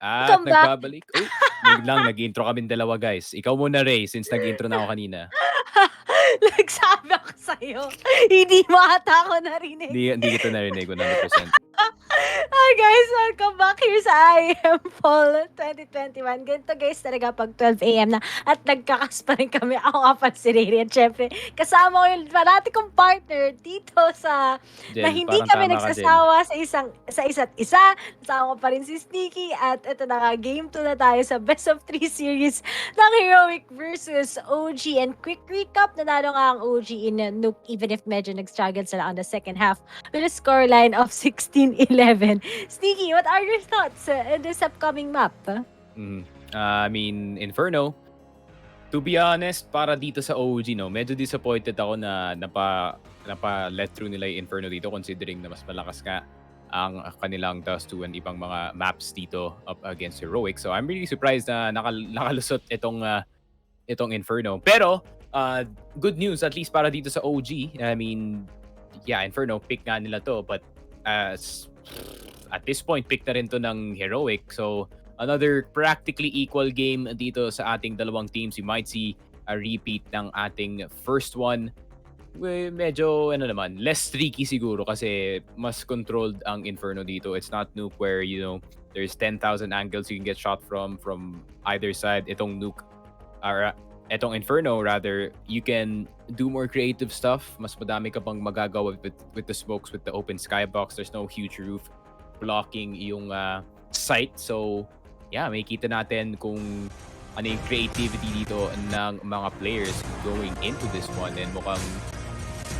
At Welcome back. nagbabalik. Oh, biglang nag-intro kaming dalawa, guys. Ikaw muna, Ray, since nag-intro na ako kanina. Nagsabi ako sa'yo, hindi mo ata ako narinig. Hindi kita narinig 100%. Hi guys! Welcome back here sa IEM Fall 2021. Ganito guys talaga pag 12 a.m. na at nagkakas pa rin kami. Ako nga pa si Riri at syempre kasama ko yung parati kong partner dito na Jel, hindi parang kami tama ka, Jel. nagsasawa sa isa't isa. Kasama ko pa rin si Sneaky at ito na nga, game 2 na tayo sa best of 3 series ng Heroic versus OG. And quick recap, nanalo nga ang OG in Nuke even if medyo nag-struggle sila on the second half with a scoreline of 16-11. Sneaky, what are your thoughts in this upcoming map? I mean, Inferno, to be honest, para dito sa OG, no, medyo disappointed ako na napa-let through nila yung Inferno dito considering na mas malakas nga ang kanilang Dust 2 and ibang mga maps dito up against Heroic. So I'm really surprised na nakalusot itong Inferno. Pero, good news at least para dito sa OG. I mean, yeah, Inferno, pick nga nila to. But at this point, pick na rin to ng Heroic. So, another practically equal game dito sa ating dalawang teams. You might see a repeat ng ating first one. Medyo, less tricky siguro kasi mas controlled ang Inferno dito. It's not Nuke where, there's 10,000 angles you can get shot from either side. Itong Nuke, or etong Inferno rather, you can do more creative stuff. Mas madami ka pang magagawa with the smokes, with the open skybox. There's no huge roof blocking yung sight. So, yeah, makikita natin kung ano yung creativity dito ng mga players going into this one. And mukhang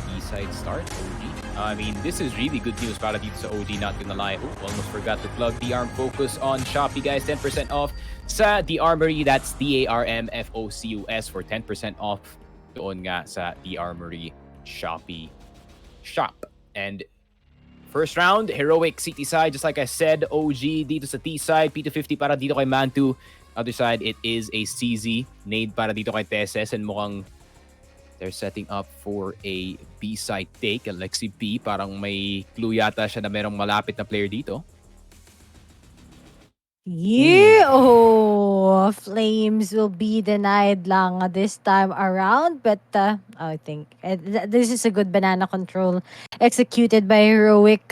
B-side start, OG. I mean, this is really good news para dito sa OG, not gonna lie. Oh, almost forgot to plug the arm focus on Shopee, guys. 10% off sa The Armory. That's DARMFOCUS for 10% off doon nga sa The Armory Shopee shop. And first round, Heroic City side, just like I said, OG dito sa T side, P250 para dito kay Mantu. Other side, it is a CZ. Nade para dito kay Teses, and mukhang they're setting up for a B-side take. Alexi P, parang may clue yata siya na merong malapit na player dito. Yeah, oh, Flames will be denied lang this time around. But I think this is a good banana control executed by Heroic.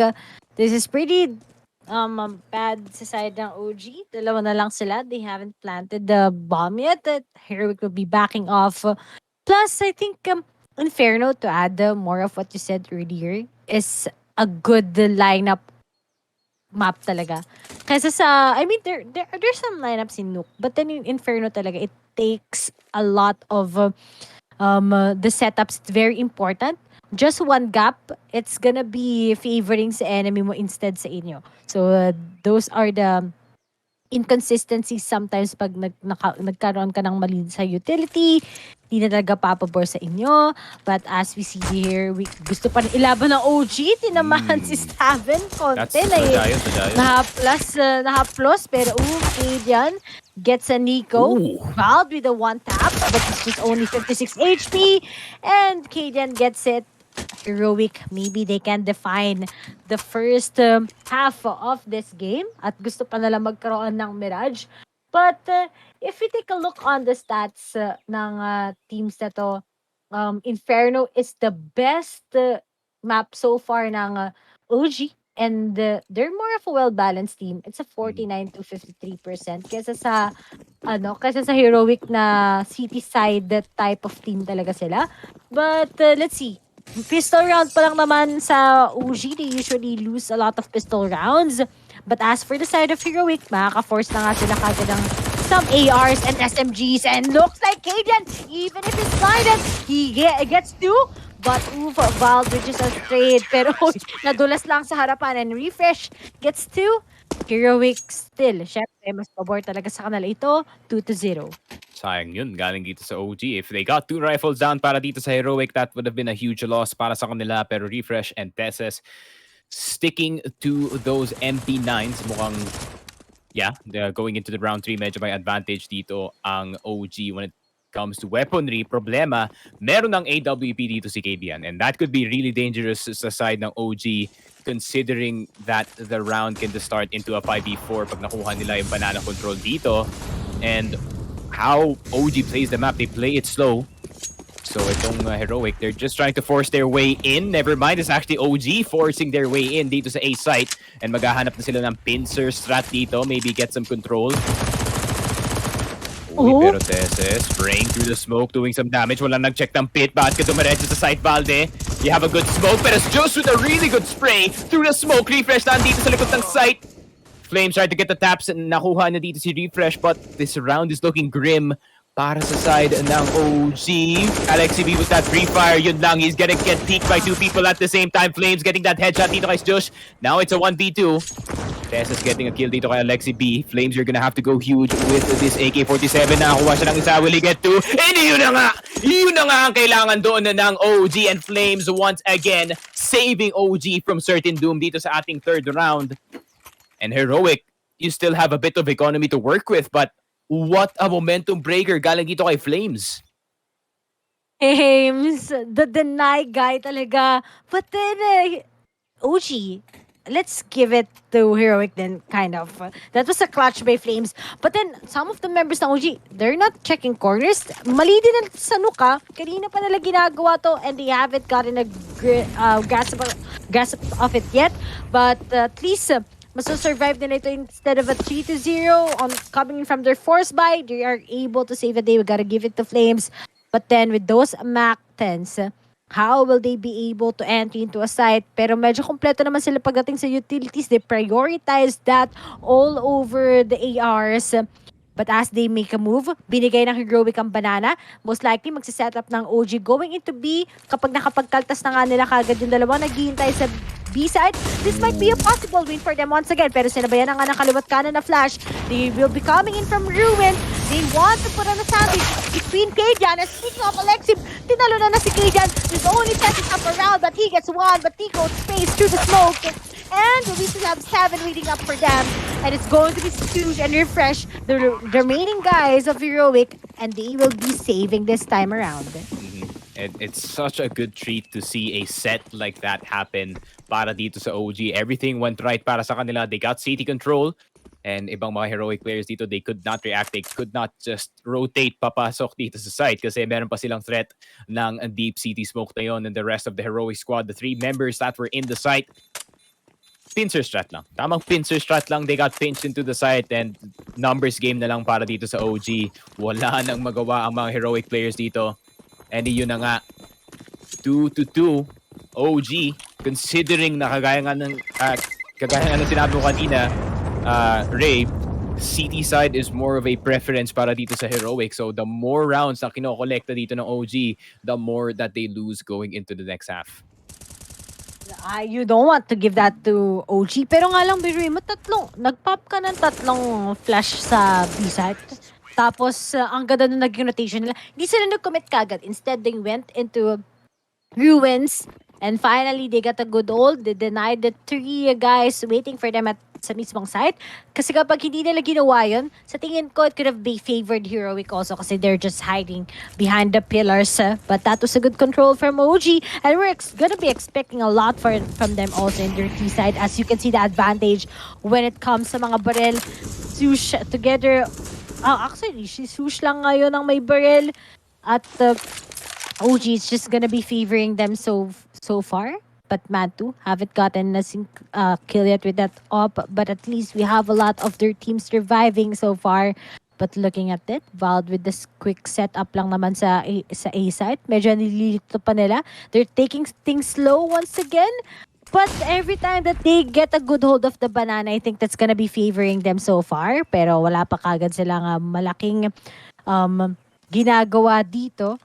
This is pretty bad sa side ng OG. Dalawa na lang sila. They haven't planted the bomb yet. That Heroic will be backing off. Plus, I think Inferno, to add more of what you said earlier, is a good lineup map talaga. Kasi I mean, there's some lineups in Nuke, but then in Inferno talaga, it takes a lot of the setups. It's very important. Just one gap, it's gonna be favoring sa enemy mo instead sa inyo. So, those are the inconsistencies sometimes pag nagkaroon ka ng mali sa utility, hindi na talaga papabor sa inyo. But as we see here, gusto pa rin ilaban ng OG. Tinamahan si Staven. Konti na nahaplos. Pero okay yan. Gets a Nico. Wild with a one tap. But it's just only 56 HP. And Kadian gets it. Heroic, maybe they can define the first half of this game at gusto pa nila magkaroon ng Mirage. But if we take a look on the stats ng teams na to, Inferno is the best map so far ng OG, and they're more of a well-balanced team. It's a 49 to 53% kaysa sa Heroic na city side type of team talaga sila. But let's see. Pistol round pa lang naman sa OG, they usually lose a lot of pistol rounds. But as for the side of Heroic, makaka-force na nga sila kagad ng some ARs and SMGs. And looks like Kadian, even if he's blinded, he gets two. But Val bridges are straight. Pero nadulas lang sa harapan, and Refresh gets two. Heroic still, syempre, mas pabor talaga sa kanila ito, 2-0. Sayang yun, galing dito sa OG. If they got 2 rifles down para dito sa Heroic, that would have been a huge loss para sa kanila. Pero Refresh and Teses sticking to those MP9s. Mukhang, yeah, going into the round 3, medyo may advantage dito ang OG when it comes to weaponry, problema, meron ng AWP dito si KBN. And that could be really dangerous sa side ng OG considering that the round can just start into a 5v4 pag nakuha nila yung banana control dito. And how OG plays the map, they play it slow. So itong Heroic, they're just trying to force their way in. Never mind, it's actually OG forcing their way in dito sa A site. And maghahanap na sila ng pincer strat dito. Maybe get some control. Uy, pero Tese, spraying through the smoke, doing some damage. Walang nag-check ng pit. Bakit ka dumiretso sa site, Valde? You have a good smoke, pero it's just with a really good spray through the smoke. Refresh na dito sa likod ng site. Flames tried to get the taps and nakuha na dito si Refresh, but this round is looking grim para sa side ng OG. Alexi B with that free fire. Yun lang, he's gonna get peeked by two people at the same time. Flames getting that headshot dito kay Josh. Now it's a 1v2. Tessa's getting a kill dito kay Alexi B. Flames, you're gonna have to go huge with this AK-47. Nakakuha siya ng isa. Will he get two? And yun na nga! Yun na nga ang kailangan doon na ng OG. And Flames once again saving OG from certain doom dito sa ating third round. And Heroic, you still have a bit of economy to work with, but what a momentum breaker galing dito kay Flames. Ames, the deny guy talaga. But then, OG, let's give it to Heroic then, kind of. That was a clutch by Flames. But then, some of the members ng OG, they're not checking corners. Mali din sa nuka. Kanina pa nila ginagawa to and they haven't gotten a grasp of it yet. But at least, maso-survive nila ito instead of a 3-0 on coming from their force buy. They are able to save a day. We gotta give it to Flames. But then with those Mac 10s, how will they be able to enter into a site? Pero medyo kompleto naman sila pagdating sa utilities. They prioritize that all over the ARs. But as they make a move, binigay ng Heroic ang banana. Most likely, magsiset up ng OG going into B. Kapag nakapagkaltas na nga nila kagad yung dalawa, naghihintay sa B side. This might be a possible win for them once again. Pero sinabayan na nga ng kaliwat kanan na flash. They will be coming in from ruin. They want to put on a sandwich between Kajan. And speaking of Alexi, tinalo na si Kajan. He's only setting up around, but he gets one. But he goes space through the smoke. And we still have 7 waiting up for them. And it's going to be Stooge and Refresh, the remaining guys of Heroic. And they will be saving this time around. It's such a good treat to see a set like that happen para dito sa OG. Everything went right para sa kanila. They got city control. And ibang mga Heroic players dito, they could not react. They could not just rotate papasok dito sa site kasi meron pa silang threat ng deep city smoke na yun. And the rest of the Heroic squad, the 3 members that were in the site, pincer strat lang. Tamang pincer strat lang. They got pinched into the site and numbers game na lang para dito sa OG. Wala nang magawa ang mga Heroic players dito. And yun na nga, 2-2 OG, considering na kagaya nga ng sinabi mo kanina, Ray, city side is more of a preference para dito sa Heroic. So the more rounds na kinokolekta dito ng OG, the more that they lose going into the next half. You don't want to give that to OG. Pero nga lang, Biruin mo, nag-pop ka ng tatlong flash sa B-side. Tapos, ang ganda nung naging rotation nila. Hindi sila nag-commit kagad. Instead, they went into ruins. And finally, they got a good hold. They denied the 3 guys waiting for them at sa mismong site. Kasi kapag hindi nila ginawa yun, sa tingin ko, it could have been favored Heroic also kasi they're just hiding behind the pillars. But that was a good control from OG. And we're gonna be expecting a lot from them also in their T side. As you can see, the advantage when it comes sa mga barrel. Sush together. Actually, si Sush lang ngayon ang may barrel. At OG is just gonna be favoring them so far. But Matu haven't gotten a kill yet with that op. But at least we have a lot of their team surviving so far. But looking at it, Vald with this quick setup lang naman sa A side. Medyo nililito pa nila. They're taking things slow once again. But every time that they get a good hold of the banana, I think that's gonna be favoring them so far. Pero wala pa kagad silang malaking ginagawa dito.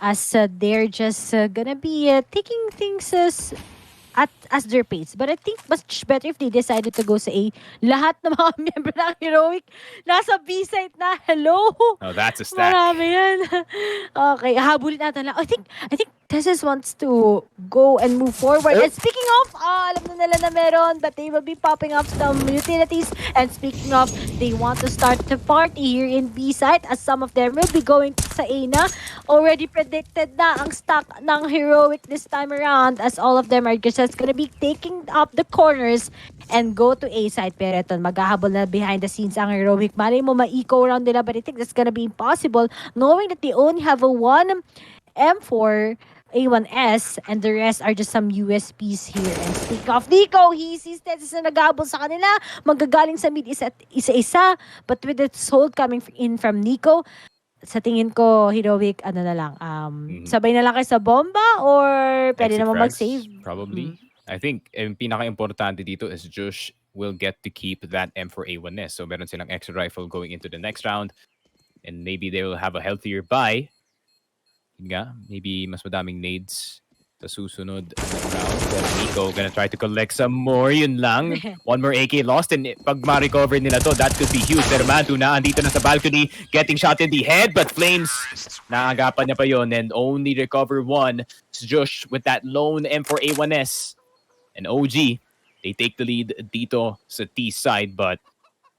As they're just gonna be taking things as their pace. But I think much better if they decided to go sa A. Lahat ng mga member ng Heroic nasa B side na. Hello? Oh, that's a stack. Marami yan. Okay, habulin natin lang. I think Tessus wants to go and move forward. And speaking of, alam na nila na meron, but they will be popping up some utilities. And speaking of, they want to start the party here in B side as some of them will be going sa A na. Already predicted na ang stock ng Heroic this time around as all of them are just gonna be taking up the corners and go to A side. Pero ito, maghahabol na behind the scenes ang Heroic. Malay mo ma-eco round nila, but I think that's gonna be impossible knowing that they only have a one M4 A1S and the rest are just some USPs here. And speak of Nico, he sees Tetris na naghabol sa kanila. Magagaling sa mid isa-isa. But with the hold coming in from Nico, sa tingin ko, Heroic, ano na lang, sabay na lang kayo sa bomba or pwede Exit naman frags, mag-save? probably. I think yung pinaka-importante dito is Josh will get to keep that M4A1S. So meron silang extra rifle going into the next round. And maybe they will have a healthier buy. Yun nga, maybe mas madaming nades sa susunod na round. Pero Nico gonna try to collect some more. Yun lang. One more AK lost. And pag ma-recover nila to, that could be huge. Pero Mantu na andito na sa balcony, getting shot in the head. But Flames, naagapan niya pa yun. And only recover one. It's Josh with that lone M4A1S. And OG, they take the lead dito sa T side. But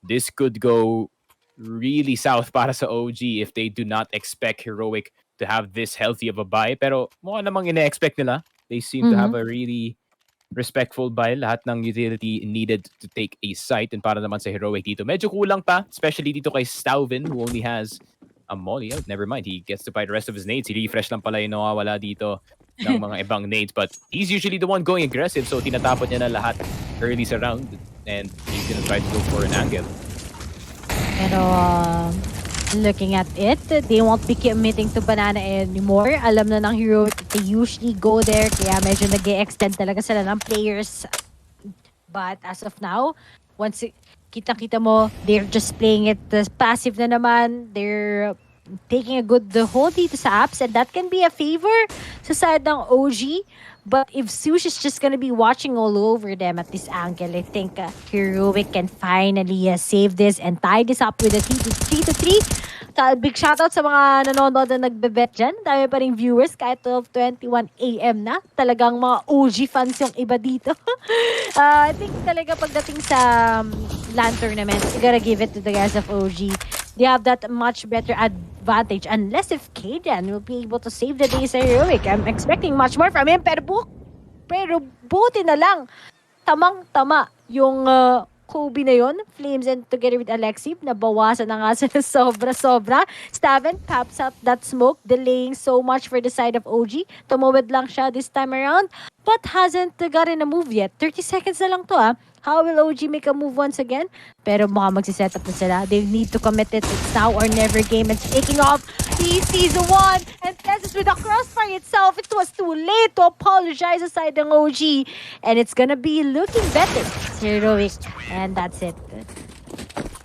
this could go really south para sa OG if they do not expect Heroic to have this healthy of a buy. Pero mukha namang ina-expect nila. They seem to have a really respectful buy. Lahat ng utility needed to take a site. And para naman sa Heroic dito, medyo kulang pa. Especially dito kay Stauvin who only has a molly. Oh, never mind. He gets to buy the rest of his nades. I-refresh lang pala yung nawawala dito ng mga ibang nades. But he's usually the one going aggressive. So tinatapon niya na lahat early sa round. And he's gonna try to go for an angle. Pero looking at it, they won't be committing to banana anymore. Alam na ng Heroic, they usually go there. Kaya medyo nag-extend talaga sila ng players. But as of now, once kita-kita mo, they're just playing it passive na naman. They're taking a good hold dito sa apps and that can be a favor sa side ng OG. But if Sush is just gonna be watching all over them at this angle, I think Heroic can finally save this and tie this up with a 3-3. Big shoutout sa mga nanonood na nagbe-bet dyan. Dami pa rin viewers kahit 12:21 AM na. Talagang mga OG fans yung iba dito. I think talaga pagdating sa LAN tournament, you gotta give it to the guys of OG. They have that much better advantage unless if Kaden will be able to save the day sa Heroic. I'm expecting much more from him pero buti na lang tamang-tama yung Kobe na yun, Flames and together with Alexi, nabawasan na nga sila sobra-sobra. Staven pops up that smoke, delaying so much for the side of OG. Tumawid lang siya this time around, but hasn't gotten a move yet. 30 seconds na lang to How will OG make a move once again? Pero mukhang magsiset up na sila. They need to commit it. It's now or never game. And taking off, he sees the one. And Tessus with the crossfire itself. It was too late to apologize aside ng OG. And it's gonna be looking better. Heroic. And that's it.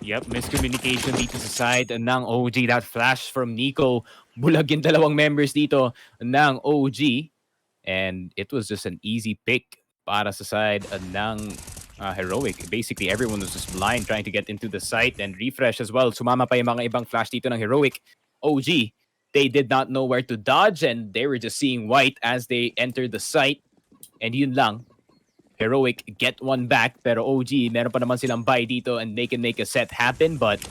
Yep, miscommunication dito sa side ng OG. That flash from Nico. Bulag yung dalawang members dito ng OG. And it was just an easy pick para sa side ng Heroic. Basically, everyone was just blind trying to get into the site and refresh as well. Sumama pa yung mga ibang flash dito ng Heroic. OG, they did not know where to dodge and they were just seeing white as they entered the site. And yun lang. Heroic get one back pero OG, meron pa naman silang buy dito and they can make a set happen. But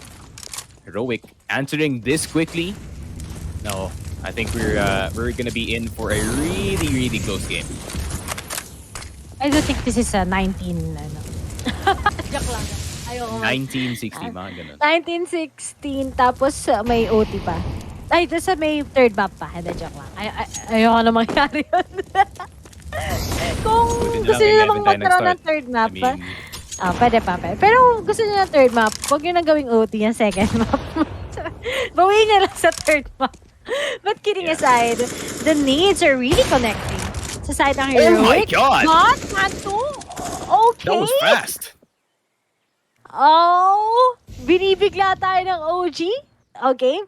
Heroic answering this quickly. No, I think we're gonna be in for a really, really close game. I do think this is a 19, Joke lang. Ayoko 1960, mga ganun. 1916, tapos may OT pa. Ay, tapos may third map pa. Hindi, joke lang. Ayoko na mangyari yun. Kung gusto nyo namang magkaroon ng third map, pwede pa. Pero gusto nyo ng third map, huwag nyo na gawing OT yung second map. Bawiin nyo lang sa third map. But kidding aside, the needs are really connecting. Sa side ng Heroic. Oh my God! God, Mantu? Okay. That was fast. Oh, binibigla tayo ng OG? Okay.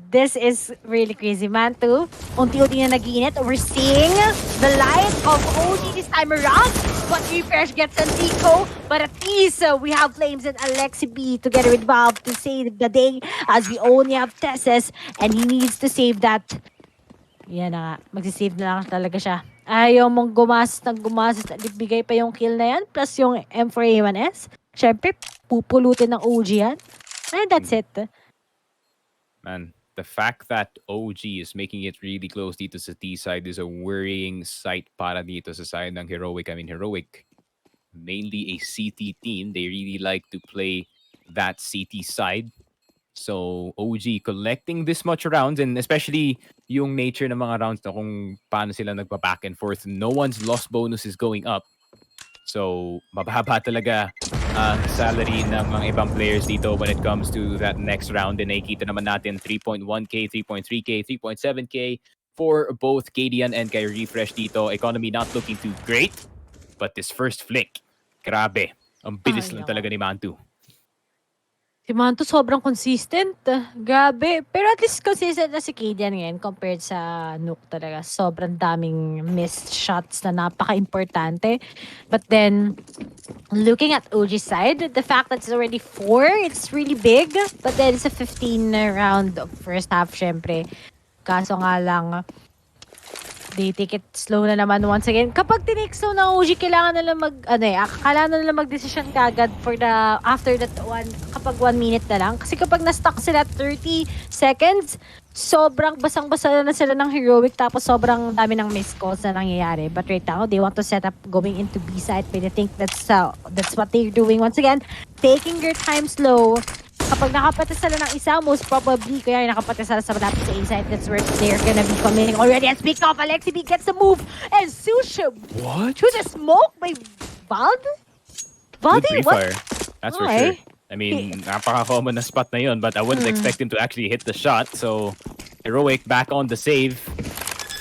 This is really crazy, Mantu. Unti-unti na nag-iinit. We're seeing the light of OG this time around. But Refresh gets a Nico. But at least we have Flames and Alexi B together with Valve to save the day as we only have Tessus and he needs to save that. Yan na nga. Magsisave na lang talaga siya. Ayaw mong gumastos at ibigay pa yung kill na yan plus yung M4A1S. Siyempre, pupulutin ng OG yan. And that's it. Man, the fact that OG is making it really close dito sa T side is a worrying sight para dito sa side ng Heroic. I mean, Heroic, mainly a CT team. They really like to play that CT side. So, OG collecting this much rounds and especially yung nature ng mga rounds na kung paano sila nagpa-back and forth. No one's lost bonus is going up. So, mababa talaga ang salary ng mga ibang players dito when it comes to that next round. And nakikita naman natin 3.1k, 3.3k, 3.7k for both Kadian and kay Refresh dito. Economy not looking too great. But this first flick, grabe. Ang bilis lang talaga ni Mantu. Si Manto sobrang consistent. Grabe. Pero at least consistent na si Kadian ngayon compared sa Nook talaga. Sobrang daming missed shots na napaka-importante. But then, looking at OG side, the fact that it's already 4, it's really big. But then, it's a 15 round of first half, syempre. Kaso nga lang, they take it slow na naman once again. Kapag tinake slow ng OG, kailangan nila kailangan nila mag-decision kagad for the, after that one, kapag 1 minute na lang. Kasi kapag na-stuck sila 30 seconds, sobrang basang-basa na sila ng Heroic tapos sobrang dami ng missed calls na nangyayari. But right now, they want to set up going into B side but I think that's what they're doing. Once again, taking your time slow. Kapag nakapatay sila ng isa, most probably, kaya nakapatay sila sa malapit sa A-side, that's where they're gonna be coming already. And speak of, Alexi B gets the move, and Susha shoots a smoke by Valde? Good Valde, pre-fire. That's for sure. Okay. I mean, napaka-common na spot na yun, but I wouldn't expect him to actually hit the shot. So, Heroic back on the save.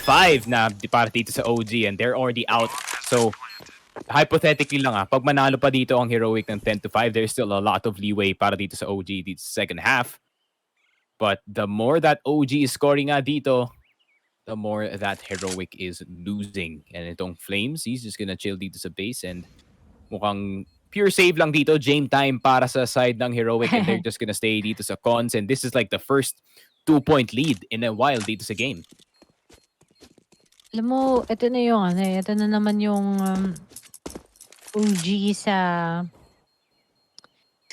5 na para dito sa OG, and they're already out. So, hypothetically lang pag manalo pa dito ang Heroic ng 10-5, there's still a lot of leeway para dito sa OG dito sa second half. But the more that OG is scoring dito, the more that Heroic is losing. And itong Flames, he's just gonna chill dito sa base and mukhang pure save lang dito. Game time para sa side ng Heroic and they're just gonna stay dito sa cons. And this is like the first 2-point lead in a while dito sa game. Alam mo, ito na yung ito na naman yung OG sa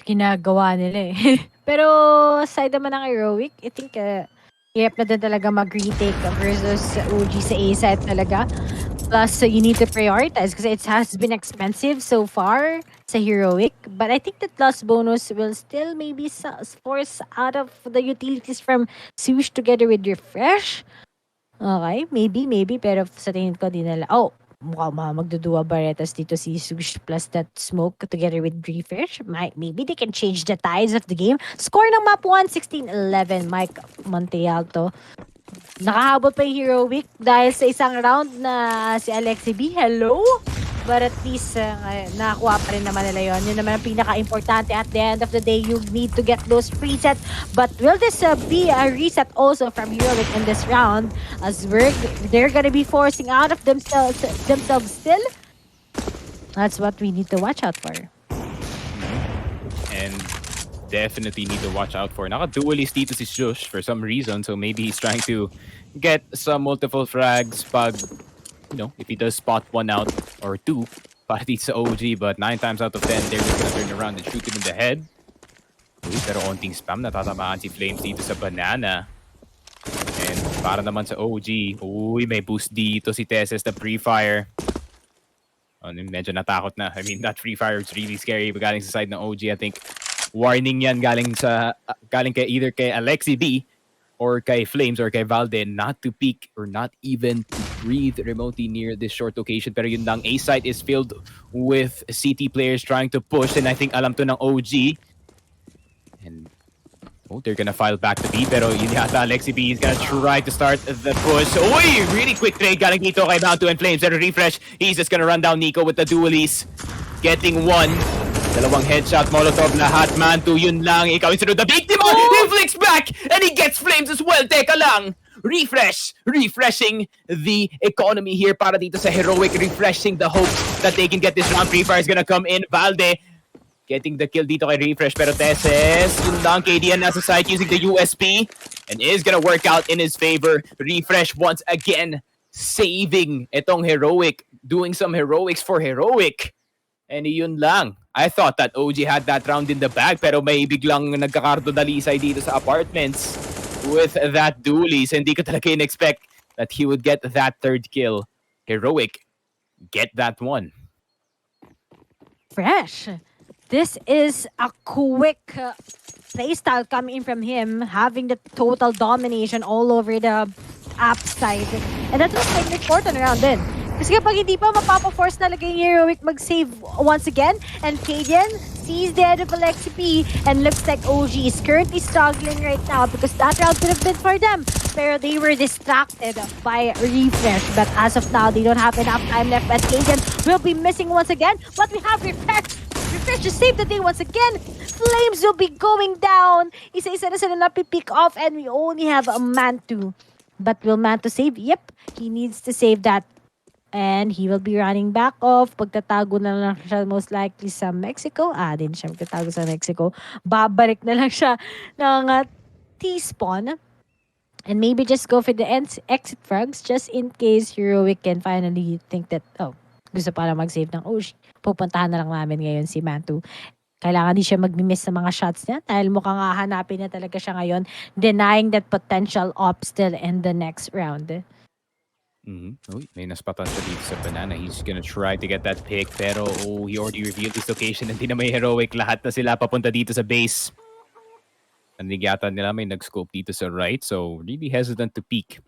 ginagawa nila Pero side naman ng Heroic, I think hirap na din talaga mag-retake versus OG sa A-side talaga. Plus, you need to prioritize kasi it has been expensive so far sa Heroic. But I think that loss bonus will still maybe force out of the utilities from Sush together with Refresh. Okay, maybe. Pero sa tingin ko, di nila. Mukhang magdudua Barretas dito si Sush plus that smoke together with Refresh. Maybe they can change the tides of the game. Score ng map 1, 16-11. Mike Montealto. Nakahabol pa yung Heroic dahil sa isang round na si Alexi B. Hello? But at least, nakakuha pa rin naman nila yun. Yun naman ang pinaka-importante. At the end of the day, you need to get those resets. But will this be a reset also from Heroic in this round? As they're gonna be forcing out of themselves still? That's what we need to watch out for. And definitely need to watch out for. Naka-duelist dito si Shush for some reason. So maybe he's trying to get some multiple frags pag, if he does spot 1 out or 2 para dito sa OG. But 9 times out of 10, they're just gonna turn around and shoot him in the head. Uy, pero onting spam. Natatamaan si Flames dito sa banana. And para naman sa OG, may boost dito si Tesses na pre-fire. Medyo natakot na. I mean, that free fire is really scary. Galing sa side ng OG, I think warning yan galing kay either kay Alexi B or kay Flames or kay Valde not to peek or not even to breathe remotely near this short location. Pero yun lang, A side is filled with CT players trying to push and I think alam to ng OG. And they're gonna file back to B, pero yun yata Alexi B is gonna try to start the push. Uy! Really quick trade galing dito kay Bounty and Flames. And Refresh, he's just gonna run down Nico with the dualies. Getting 1. Dalawang headshot, Molotov, lahat, Mantu, yun lang. Ikaw yung sunod na biktima! He flicks back! And he gets Flames as well! Teka lang! Refreshing the economy here para dito sa Heroic. Refreshing the hopes that they can get this round. Free Fire is gonna come in. Valde getting the kill dito kay Refresh. Pero Teses, yun lang, KDN nasa side using the USP and is gonna work out in his favor. Refresh once again, saving itong Heroic, doing some heroics for Heroic. And yun lang. I thought that OG had that round in the bag, pero may biglang nagkakardo-dalisay dito sa apartments with that dualies. Hindi ko talaga in-expect that he would get that third kill. Heroic, get that one. Fresh. This is a quick playstyle coming from him, having the total domination all over the app side. And that was like important around din. Kasi kapag hindi pa, mapapaforce talaga yung Heroic mag-save once again. And Cadian sees the head of Alexi P and looks like OG is currently struggling right now because that round could have been for them. Pero they were distracted by Refresh. But as of now, they don't have enough time left. But Cadian will be missing once again. But we have Refresh. Refresh to save the day once again. Flames will be going down. Isa-isa na sila napipick off and we only have a Mantu. But will Mantu save? Yep, he needs to save that. And he will be running back off. Pagtatago na lang siya most likely sa Mexico. Din siya magtatago sa Mexico. Babalik na lang siya ng T-spawn. And maybe just go for the exit frags just in case Heroic can finally think that, gusto pala mag-save ng OG. Pupuntahan na lang namin ngayon si Mantu. Kailangan din siya mag-miss sa mga shots niya dahil mukhang hahanapin na talaga siya ngayon, denying that potential op still in the next round. Uy, may naspatan siya dito sa banana. He's gonna try to get that pick, pero he already revealed his location. Hindi na may Heroic. Lahat na sila papunta dito sa base. Nandig yata nila may nag-scope dito sa right, so really hesitant to peek.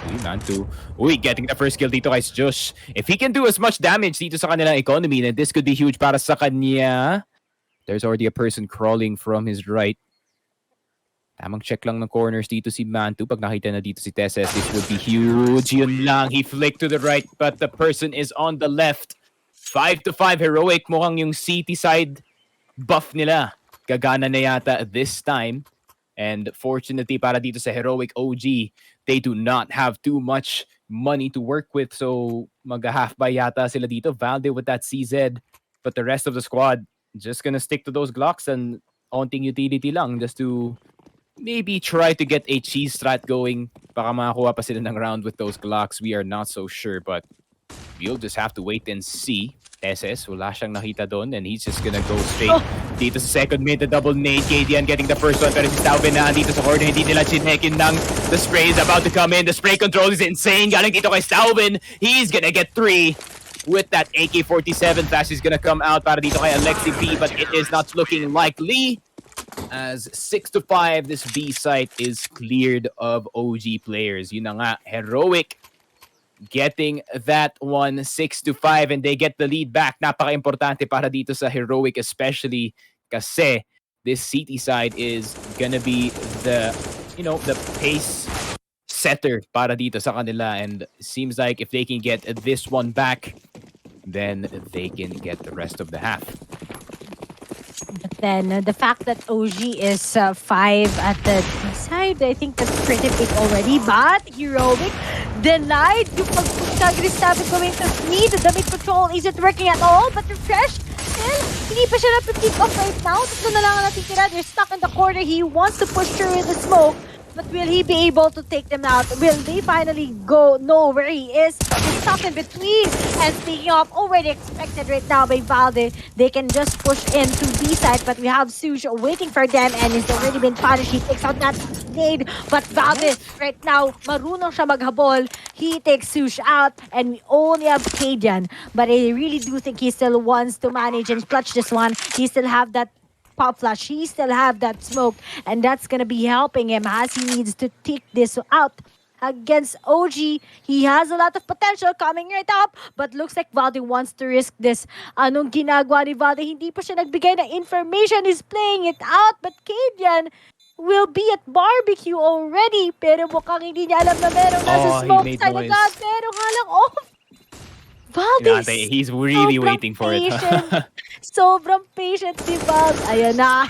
Uy, Mantu. Uy, getting the first kill dito kay Josh. If he can do as much damage dito sa kanilang economy, then this could be huge para sa kanya. There's already a person crawling from his right. Tamang check lang ng corners dito si Mantu. Pag nakita na dito si Tesses, this would be huge. Yun lang. He flicked to the right, but the person is on the left. 5-5 Heroic. Mukhang yung city side buff nila. Gagana na yata this time. And fortunately para dito sa Heroic OG, they do not have too much money to work with. So mag-half buy yata sila dito. Valde with that CZ. But the rest of the squad, just gonna stick to those Glocks and onting utility lang just to maybe try to get a cheese strat going. Baka makakuha pa sila ng round with those Glocks. We are not so sure, but we'll just have to wait and see. SS, wala siyang nakita doon, and he's just gonna go straight dito sa second mid, the double nade. KDN getting the first one, pero si Staubin na dito sa corner. Hindi nila chinekin ng the spray is about to come in. The spray control is insane. Galing dito kay Staubin. He's gonna get 3 with that AK-47. Flash is gonna come out para dito kay Alexi P, but it is not looking likely. As 6-5, this B site is cleared of OG players. Yun na nga, Heroic getting that one 6-5 and they get the lead back. Napaka-importante para dito sa Heroic, especially kasi this city side is gonna be the pace setter para dito sa kanila, and seems like if they can get this one back, then they can get the rest of the half. But then the fact that OG is 5 at the D side, I think that's pretty big already. But Heroic denied yung pagpunta Gristabit going to mid. The mid control isn't working at all. But Refresh, still, hindi pa siya napipick off right now. Tatlo na lang ang natitira. They're stuck in the corner. He wants to push through with the smoke. But will he be able to take them out? Will they finally go? No, where he is. He's stuck in between. And speaking of, already expected right now by Valde, they can just push into B side. But we have Sush waiting for them, and he's already been punished. He takes out that nade. But Valde right now, marunong siya maghabol. He takes Sush out, and we only have Cadian. But I really do think he still wants to manage and clutch this one. He still have that pop flash. He still have that smoke, and that's gonna be helping him as he needs to take this out against OG. He has a lot of potential coming right up, but looks like Valde wants to risk this. Anong ginagawa ni Valde? Hindi pa siya nagbigay ng information. He's playing it out, but Cadian will be at barbecue already. Pero mukhang hindi niya alam na meron nasa smoke side agad. Pero halang off. Valde, he's really waiting for it. Sobrang patient si Valde. Ayan na.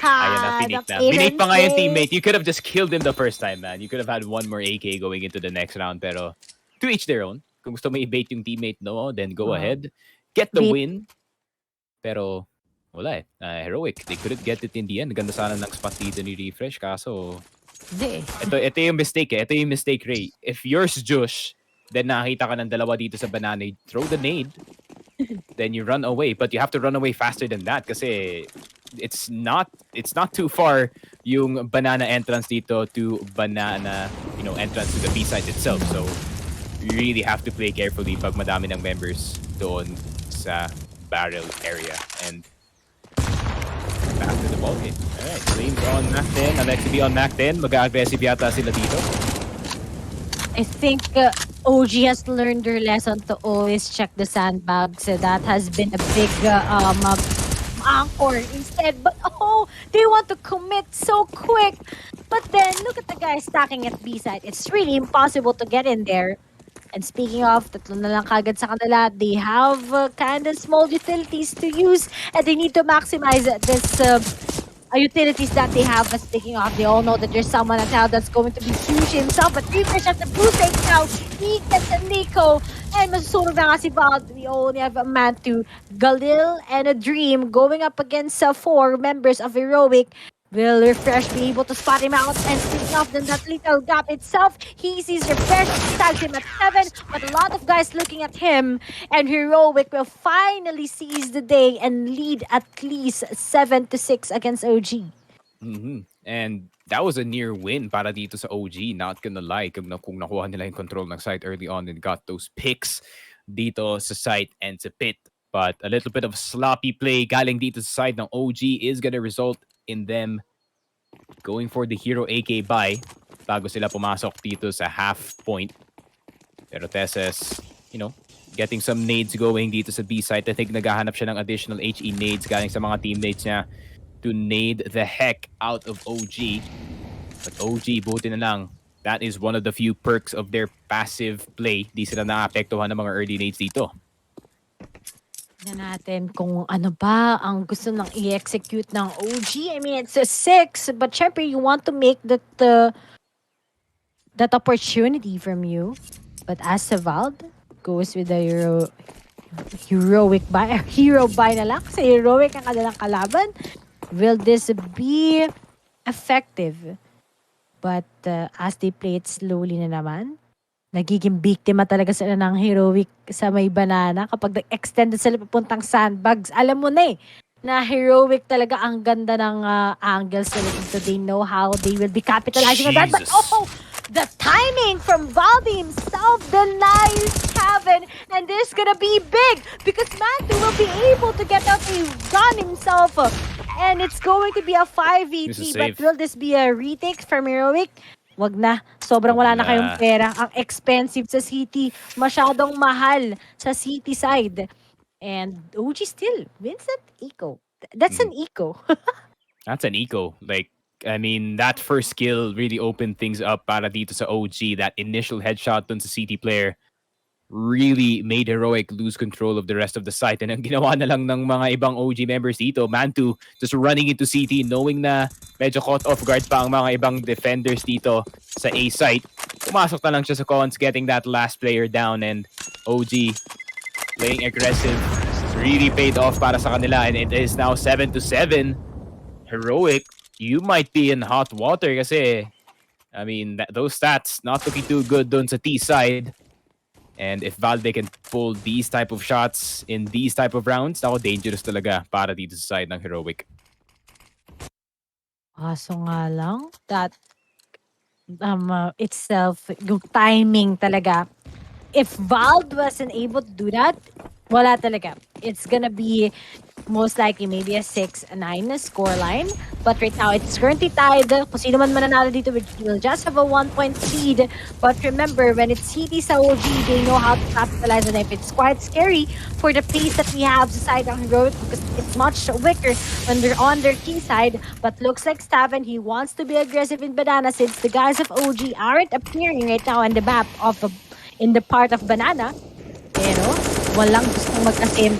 Pinik na. Pinik pa nga yung teammate. You could have just killed him the first time, man. You could have had one more AK going into the next round. Pero to each their own. Kung gusto mo i-bait yung teammate, no, then go ahead. Get the win. Pero Wala eh. Heroic. They couldn't get it in the end. Ganda sana ng spot dito ni Refresh. Kaso, Hindi. ito yung mistake eh. Ito yung mistake, Ray. If yours, Josh, then nakita ka ng dalawa dito sa banana, you throw the nade, then you run away. But you have to run away faster than that kasi it's not too far yung banana entrance dito to banana, entrance to the B side itself. So, you really have to play carefully pag madami ng members doon sa barrel area. And back to the ballgame. Alright, Flames on Mac 10. Alexa B on Mac 10. Mag-aggressive yata sila dito. I think OG has learned their lesson to always check the sandbags. That has been a big anchor instead. But they want to commit so quick. But then, look at the guys stacking at B side. It's really impossible to get in there. And speaking of, tatlo na lang kagad sa kanila. They have kind of small utilities to use. And they need to maximize this utilities that they have. But speaking of, they all know that there's someone at now that's going to be huge himself. But Refresh at the blue state now. He gets a Nico. And masusunod na nga si Val. We only have a man to Galil and a Dream going up against 4 members of Heroic. Will Refresh be able to spot him out? And speaking of that little gap itself, he sees Refresh, tags him at 7, but a lot of guys looking at him. And Heroic will finally seize the day and lead at least 7-6 against OG. And that was a near win para dito sa OG. Not gonna lie, kung nakuha nila yung control ng site early on and got those picks dito sa site and sa pit. But a little bit of sloppy play galing dito sa side ng OG is gonna result in them going for the hero AK buy bago sila pumasok dito sa half point. Pero Tesses, getting some nades going dito sa B site. I think naghahanap siya ng additional HE nades galing sa mga teammates niya to nade the heck out of OG. But OG, buti na lang. That is one of the few perks of their passive play. Di sila naapektuhan ng mga early nades dito. Na natin kung ano ba ang gusto ng i-execute ng OG. I mean, it's a 6, but syempre you want to make that opportunity from you. But as Vald goes with the heroic buy, hero buy na lang kasi heroic ang kanilang kalaban. Will this be effective? But as they play it slowly na naman, nagiging biktima talaga sila ng heroic sa may banana kapag nag-extend sila papuntang sandbags. Alam mo na na heroic talaga ang ganda ng angles nila dito. They know how they will be capitalizing on that. But the timing from Valdi himself denies Kevin. And this is gonna be big because Mantu will be able to get out a gun himself. And it's going to be a 5v3. But will this be a retake from heroic? Wag na. Sobrang wala na kayong pera. Ang expensive sa city. Masyadong mahal sa city side. And OG still wins that eco. That's an eco. That's an eco. Like, I mean, that first kill really opened things up para dito sa OG. That initial headshot dun sa city player really made Heroic lose control of the rest of the site. And ang ginawa na lang ng mga ibang OG members dito, Mantu just running into CT knowing na medyo caught off guard pa ang mga ibang defenders dito sa A site. Pumasok na lang siya sa cons, getting that last player down, and OG playing aggressive really paid off para sa kanila, and it is now 7-7. Heroic, you might be in hot water kasi, I mean, those stats not looking too good dun sa T side. And if Valve can pull these type of shots in these type of rounds, ako dangerous talaga para dito sa side ng Heroic. So nga lang, that itself, yung timing talaga. If Valve wasn't able to do that, wala talaga. It's gonna be most likely maybe a 6-9 na scoreline. But right now, it's currently tied. Kung sino man mananalo dito, we'll just have a 1-point lead. But remember, when it's CT sa OG, they know how to capitalize on it. It's quite scary for the pace that we have sa side ng Heroic because it's much weaker when they're on their key side. But looks like Staven, he wants to be aggressive in Banana since the guys of OG aren't appearing right now on the map of in the part of Banana. Pero walang gustong mag-asim.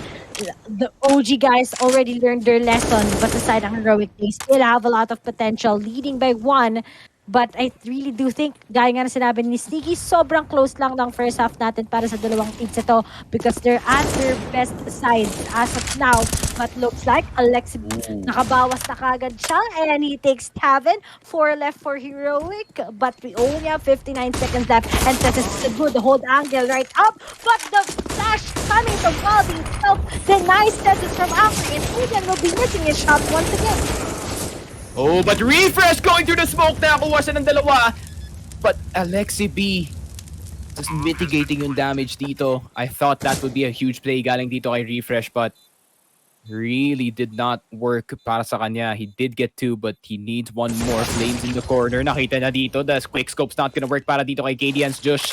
The OG guys already learned their lesson, but aside ng Heroic, they still have a lot of potential, leading by 1. But I really do think, gaya nga na sinabi ni Sneaky, sobrang close lang ng first half natin para sa dalawang teams ito because they're at their best sides as of now. But looks like Alexi nakabawas na kagad siya and he takes Taven. 4 left for Heroic, but we only have 59 seconds left and this is a good hold angle right up. But the flash coming from Bobby itself denies Tessus from Angry and Aiden will be missing his shot once again. Oh, but Refresh going through the smoke na kuha siya ng dalawa. But Alexi B just mitigating yung damage dito. I thought that would be a huge play galing dito kay Refresh, but really did not work para sa kanya. He did get 2, but he needs one more. Flames in the corner. Nakita na dito. The quick scope's not gonna work para dito kay KDN's Josh.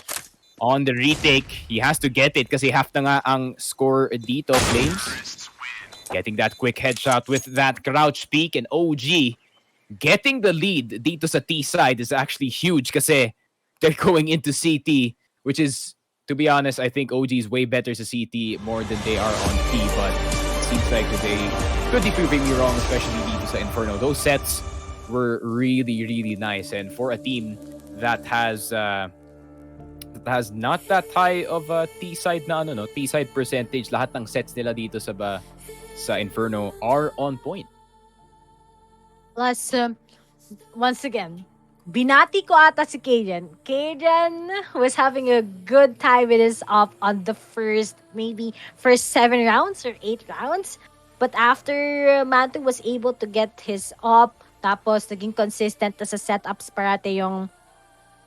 On the retake, he has to get it kasi half na nga ang score dito. Flames getting that quick headshot with that crouch peek, and OG getting the lead dito sa T side is actually huge kasi they're going into CT, which is, to be honest, I think OG is way better sa CT more than they are on T, but it seems like they could be proving me wrong, especially dito sa Inferno. Those sets were really, really nice, and for a team that has not that high of a T side na T side percentage, lahat ng sets nila dito sa Inferno are on point. Plus, once again, binati ko ata si Kajan. Kajan was having a good time with his op on the first 7 rounds or 8 rounds. But after Mantu was able to get his op, tapos naging consistent na sa setups parate yung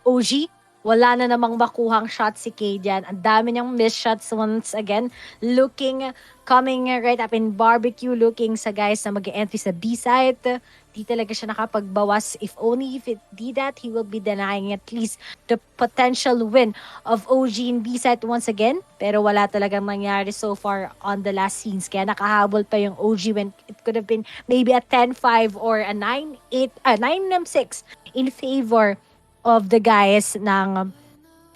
OG, wala na namang makuhang shot si Kajan. Ang dami niyang missed shots once again. Coming right up in barbecue, looking sa guys na mag-entry sa B-site. Di talaga siya nakapagbawas. If only if it did that, he will be denying at least the potential win of OG in B-site once again. Pero wala talagang mangyari so far on the last scenes. Kaya nakahabol pa yung OG when it could have been maybe a 10-5 or a 9-6 in favor of the guys ng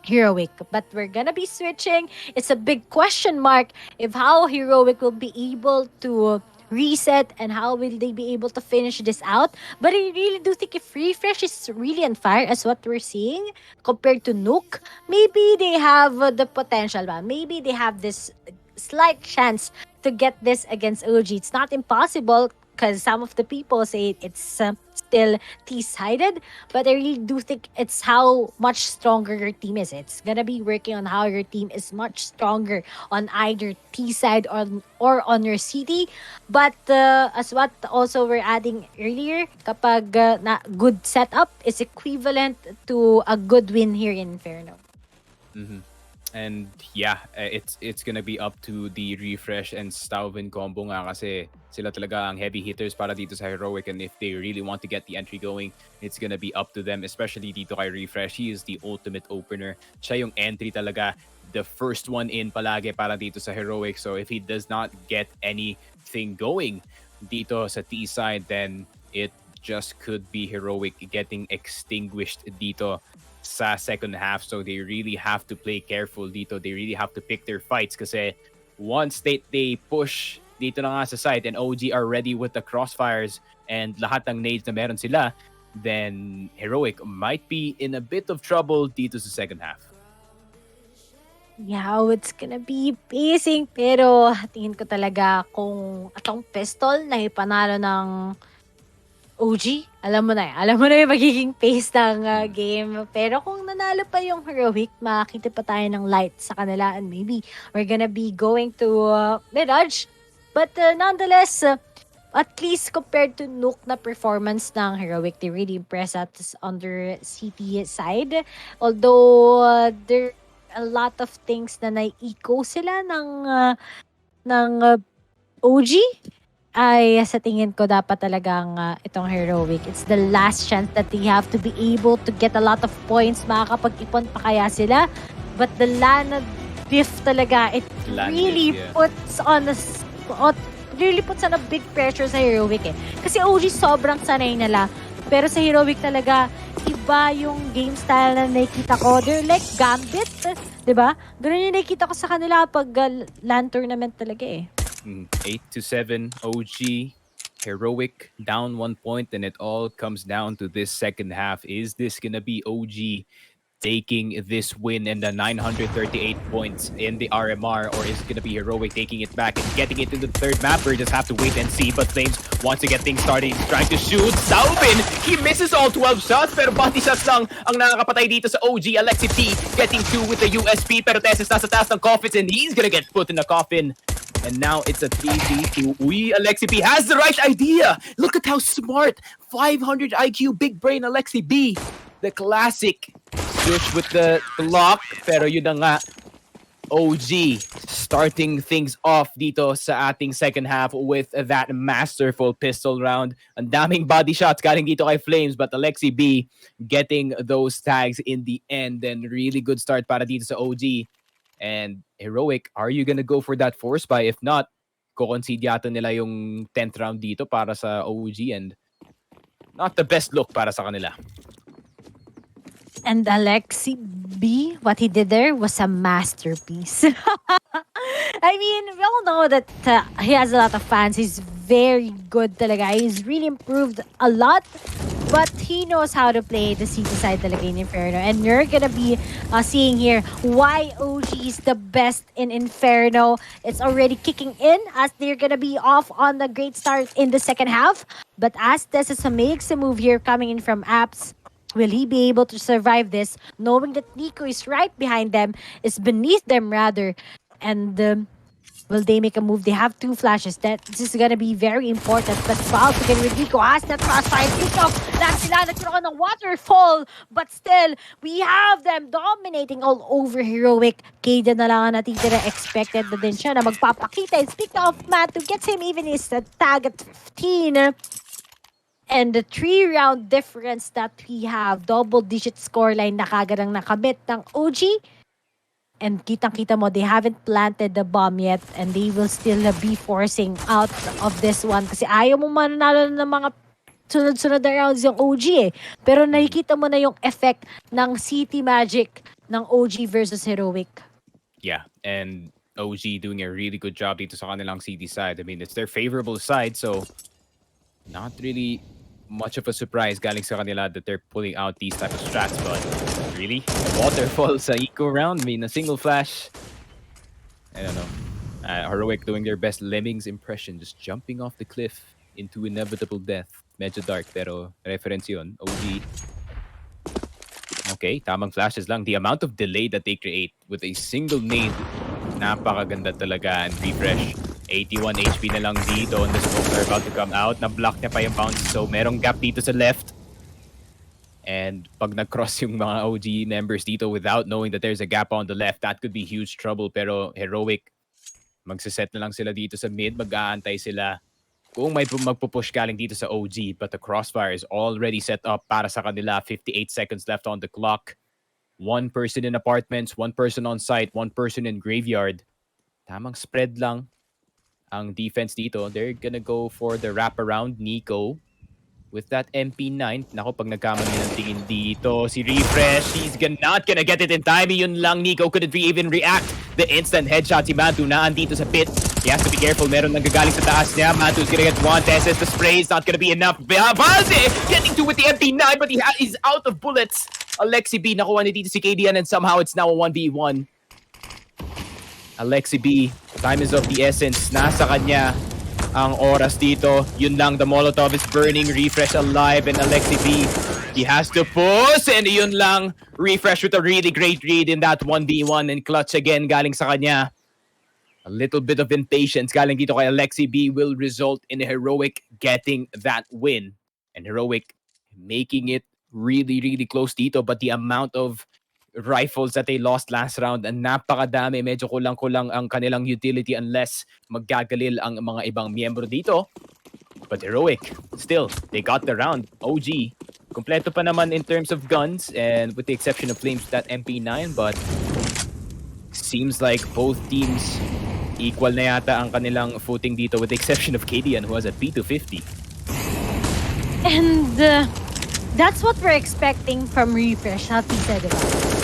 Heroic. But we're gonna be switching. It's a big question mark if how Heroic will be able to reset and how will they be able to finish this out. But I really do think if Refresh is really on fire as what we're seeing compared to Nuke, maybe they have the potential. Maybe they have this slight chance to get this against OG. It's not impossible because some of the people say it's still T-sided, but I really do think it's how much stronger your team is. It's gonna be working on how your team is much stronger on either T-side or on your city. But as what also we're adding earlier, kapag na good setup is equivalent to a good win here in Inferno. Mm-hmm. And yeah, it's gonna be up to the Refresh and Stauven combo nga kasi sila talaga ang heavy hitters para dito sa Heroic, and if they really want to get the entry going, it's gonna be up to them, especially dito kay Refresh. He is the ultimate opener. Siya yung entry talaga, the first one in palagi para dito sa Heroic. So if he does not get anything going dito sa T side, then it just could be Heroic getting extinguished dito sa second half. So they really have to play careful dito. They really have to pick their fights kasi once they push dito na nga sa side and OG are ready with the crossfires and lahat ng nades na meron sila, then Heroic might be in a bit of trouble dito sa second half. Yeah, it's gonna be pacing, pero tingin ko talaga kung atong pistol na ipanalo ng OG, alam mo na yung magiging pace ng game. Pero kung nanalo pa yung Heroic, makakita pa tayo ng light sa kanila and maybe we're gonna be going to Mirage. But nonetheless, at least compared to Nuke na performance ng Heroic, they really impress us on their CT side. Although there are a lot of things na nai-echo sila ng OG, ay sa tingin ko dapat talagang itong Heroic, it's the last chance that they have to be able to get a lot of points. Makakapag-ipon pa kaya sila, but the LAN diff talaga, it really puts on a big pressure sa Heroic kasi OG sobrang sanay nila, pero sa Heroic talaga iba yung game style na nakikita ko. They're like Gambit, diba? Ganun yung nakikita ko sa kanila pag LAN tournament talaga 8-7 OG Heroic down 1 point, and it all comes down to this second half. Is this gonna be OG taking this win and the 938 points in the RMR, or is it going to be Heroic taking it back and getting it into the third map? We just have to wait and see. But Flames wants to get things started. He's trying to shoot. Salvin, he misses all 12 shots, pero body shots lang ang nakakapatay dito sa OG. Alexi P getting 2 with the USP, pero Tessis nasa taas ng coffins and he's gonna get put in the coffin. And now it's a 3v2. Alexi B has the right idea. Look at how smart. 500 IQ, big brain Alexi B. The classic switch with the block. Pero yun na nga, OG starting things off dito sa ating second half with that masterful pistol round. Ang daming body shots galing dito kay Flames, but Alexi B getting those tags in the end. And really good start para dito sa OG. And Heroic, are you gonna go for that force buy? If not, kukonsid yata nila yung 10th round dito para sa OG, and not the best look para sa kanila. And Alexi B, what he did there was a masterpiece. I mean, we all know that he has a lot of fans. He's very good talaga. He's really improved a lot. But he knows how to play the CT side talaga in Inferno. And you're gonna be seeing here why OG is the best in Inferno. It's already kicking in as they're gonna be off on the great start in the second half. But as Tessa makes a move here coming in from Apps, will he be able to survive this, knowing that Nico is right behind them, is beneath them rather, and will they make a move? They have 2 flashes. This is gonna be very important. But Valve again with Nico has that crossfire. Pick up. Lahat sila nagkaroon ng waterfall. But still, we have them dominating all over Heroic. Kayden na lang ang natitira. Expected na din siya na magpapakita. And speak of Matt, who gets him even his tag at 15. And the 3-round difference that we have, double-digit scoreline na kagad ang nakamit ng OG. And kitang-kita mo, they haven't planted the bomb yet and they will still be forcing out of this one. Kasi ayaw mo mananalo ng mga sunod-sunod na rounds yung OG eh. Pero nakikita mo na yung effect ng City Magic ng OG versus Heroic. Yeah, and OG doing a really good job dito sa kanilang City side. I mean, it's their favorable side, so not really much of a surprise galing sa kanila that they're pulling out these type of strats, but really? Waterfall sa eco round? I mean, a single flash. I don't know. Heroic doing their best Lemmings impression, just jumping off the cliff into inevitable death. Medyo dark, pero reference yun. OG. Okay, tamang flashes lang. The amount of delay that they create with a single nade, napakaganda talaga. And refresh. 81 HP na lang dito, and the smokes are about to come out. Na-block niya pa yung bounce, so merong gap dito sa left. And pag nag-cross yung mga OG members dito without knowing that there's a gap on the left, that could be huge trouble. Pero Heroic, magsiset na lang sila dito sa mid, mag-aantay sila kung may magpupush galing dito sa OG. But the crossfire is already set up para sa kanila. 58 seconds left on the clock. 1 person in apartments, 1 person on site, 1 person in graveyard. Tamang spread lang ang defense dito. They're gonna go for the wraparound. Nico with that MP9. Nako, pag nagkamali ng tingin dito, si Refresh, he's not gonna get it in time. Yun lang, Nico couldn't even react. The instant headshot si Matu na andito sa pit. He has to be careful. Meron nanggagaling sa taas niya. Matu's gonna get one. Tesses the spray is not gonna be enough. Valde getting to with the MP9, but he's out of bullets. Alexi B, nakuha ni dito si KDN, and somehow it's now a 1v1. Alexi B, time is of the essence. Nasa kanya ang oras dito. Yun lang, the Molotov is burning. Refresh alive, and Alexi B, he has to push, and yun lang. Refresh with a really great read in that 1v1, and clutch again galing sa kanya. A little bit of impatience galing dito kay Alexi B will result in Heroic getting that win. And Heroic making it really, really close dito, but the amount of rifles that they lost last round, and napakadami. Medyo kulang-kulang ang kanilang utility unless maggagalil ang mga ibang miyembro dito. But Heroic, still, they got the round. OG, kompleto pa naman in terms of guns, and with the exception of Flames, that MP9, but seems like both teams equal na yata ang kanilang footing dito, with the exception of KDN, who has a P250. And that's what we're expecting from Refresh, not Tita, diba?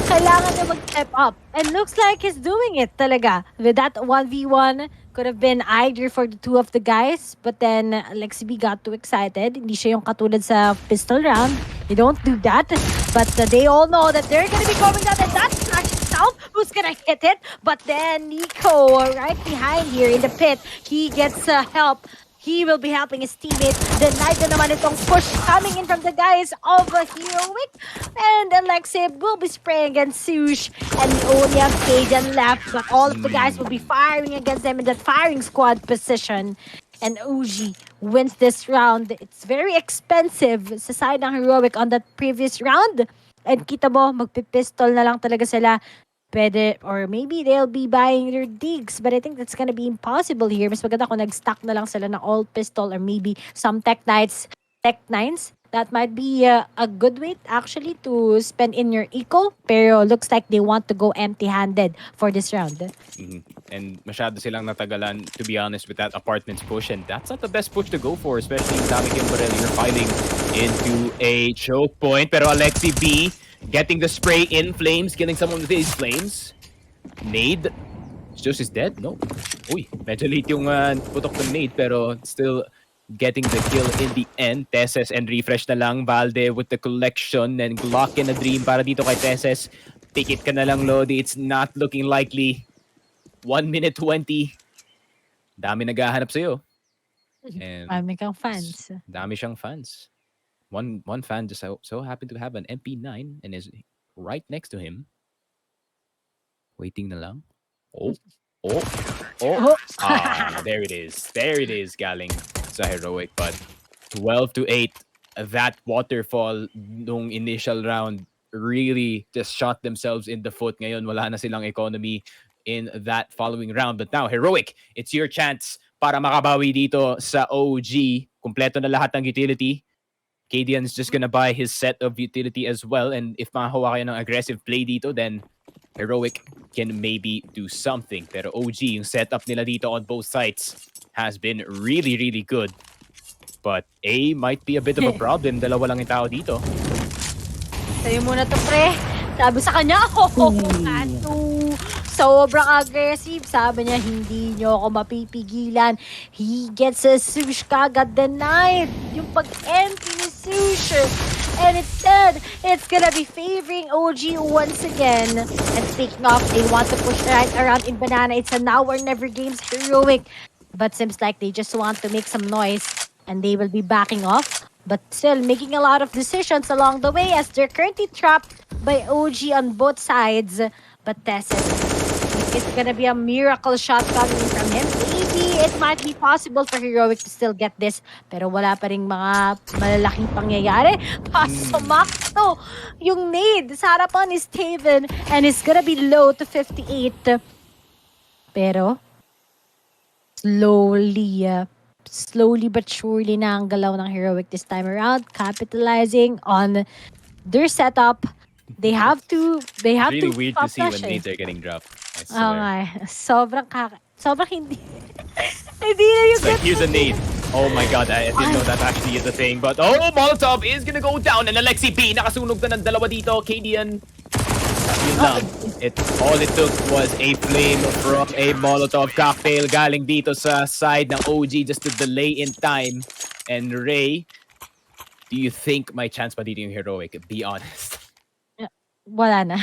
Kailangan na mag-step up. And looks like he's doing it talaga. With that 1v1, Could have been either for the two of the guys, but then Lexi B got too excited. Hindi siya yung katulad sa pistol round. They don't do that. But they all know that they're gonna be going down, and that's actually South who's gonna hit it. But then Nico right behind here in the pit, he gets help. He will be helping his teammate. Denied na naman itong push coming in from the guys of Heroic. And Alexei will be spraying against Sush. And we only have Cajun left. But all of the guys will be firing against them in that firing squad position. And OG wins this round. It's very expensive sa side ng Heroic on that previous round. And kita mo, magpipistol na lang talaga sila. Pwede, or maybe they'll be buying their digs, but I think that's gonna be impossible here. Mas maganda kung nag-stack na lang sila ng all pistol or maybe some tech nines. That might be a good way actually to spend in your eco. Pero looks like they want to go empty-handed for this round. And masyado silang natagalan, to be honest, with that apartments push. And that's not the best push to go for, especially Dami Kimberel. You're fighting into a choke point. Pero Alexi B getting the spray in flames, killing someone with his flames. Nade. Just is dead? No. Uy, medyo late yung putok ng nade, pero still getting the kill in the end. Tesses and refresh na lang. Valde with the collection and Glock and a dream para dito kay Tesses. Ticket ka na lang, Lodi. It's not looking likely. 1 minute 20. Dami naghahanap sa'yo. And Dami kang fans. dami siyang fans. One fan just so happened to have an MP9 and is right next to him. Waiting na lang. Oh. There it is. There it is, galing sa Heroic. But 12-8, that waterfall nung initial round really just shot themselves in the foot. Ngayon, wala na silang economy in that following round. But now, Heroic, it's your chance para makabawi dito sa OG. Kompleto na lahat ng utility. Cadian's just gonna buy his set of utility as well. And if makahawa kayo ng aggressive play dito, then Heroic can maybe do something. Pero OG, yung setup nila dito on both sides has been really, really good. But A might be a bit of a problem. Dalawa lang yung tao dito. Sa'yo muna to, pre. Sabi sa kanya, sobrang aggressive. Sabi niya, hindi niyo ako mapipigilan. He gets a Sush kagad denied. Yung pag-empty ni Sush. And instead, it's gonna be favoring OG once again. And speaking of, they want to push right around in Banana. It's a now or never games Heroic. But seems like they just want to make some noise. And they will be backing off. But still making a lot of decisions along the way as they're currently trapped by OG on both sides. But Tesses, it's gonna be a miracle shot coming from him. Maybe it might be possible for Heroic to still get this. Pero wala pa ring mga malalaking pangyayari. Pasumakto yung nade sa harapan is Taven. And it's gonna be low to 58. Pero slowly but surely na ang galaw ng Heroic this time around, capitalizing on their setup. They have to Really weird to see when pressure. nades are getting dropped. I Oo swear. nga eh. Sobrang hindi. Hindi na yung It's like, here's a nade. Oh my god, I didn't know that actually is a thing. But Molotov is gonna go down. And Alexi B, nakasunog na ng dalawa dito. Cadian, yun lang. All it took was a flame from a Molotov cocktail galing dito sa side ng OG just to delay in time. And Ray, do you think may chance pa dito yung Heroic? Be honest. Wala na.